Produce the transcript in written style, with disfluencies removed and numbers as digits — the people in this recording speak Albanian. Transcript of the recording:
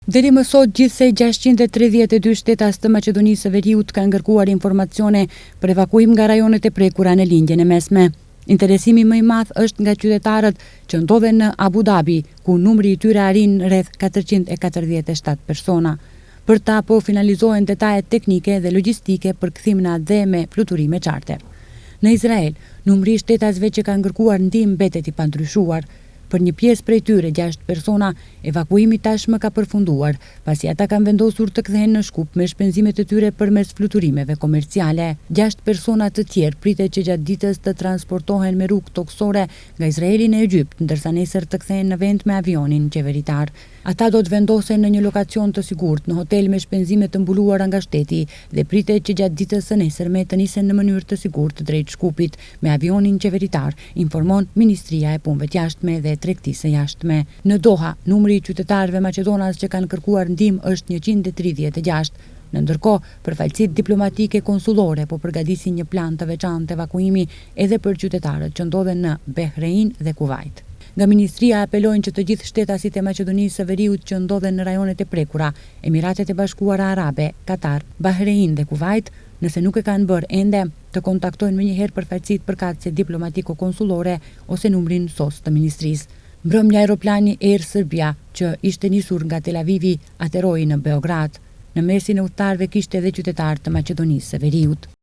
Deri më sot gjithsej 632 shtetas të Maqedonisë së Veriut kanë kërkuar informacione për evakuim nga rajonet e prekura në lindjen e mesme. Interesimi më i madh është nga qytetarët që ndodhen në Abu Dhabi, ku numri i tyre arrin rreth 447 persona. Për ta po finalizohen detajet teknike dhe logjistike për kthim dhe me fluturime çarter. Në Izrael, numri i shtetasve që kanë kërkuar ndihmë mbetet i pandryshuar. Për një pjesë prej tyre, 6 persona, evakuimi tashmë ka përfunduar, pasi ata kanë vendosur të kthehen në Shkup me shpenzimet e tyre përmes fluturimeve komerciale. 6 persona të tjerë pritet që gjatë ditës të transportohen me rrugë toksore nga Izraeli në Egypt, ndërsa nesër të kthehen në vend me avionin qeveritar. Ata do të vendosen në një lokacion të sigurt, në hotel me shpenzime të mbuluara nga shteti dhe pritet që gjatë ditës së nesërme të nisen në mënyrë të sigurt drejt Shkupit me avionin qeveritar, informon Ministria e Punëve të Jashtme dhe Tregtisë së Jashtme. Në Doha, numri i qytetarëve maqedonas që kanë kërkuar ndihmë është 136. Në ndërkohë, përfaqësitë diplomatike konsullore po përgatisin një plan të veçantë evakuimi edhe për qytetarët që ndodhen në Bahrein dhe Kuvajt. Nga Ministria apelojnë që të gjithë shtetasit e Maqedonisë së Veriut që ndodhen në rajonet e prekura, Emiratet e Bashkuara Arabe, Katar, Bahrein dhe Kuvajt, nëse nuk e kanë bërë ende, të kontaktojnë menjëherë përfaqësitë përkatëse diplomatiko-konsullore ose numrin SOS të ministrisë. Mbrëm një aeroplani Air Serbia që ishte nisur nga Tel Avivi ateroi në Beograd. Në mesin e udhëtarëve kishte edhe qytetar të Maqedonisë së Veriut.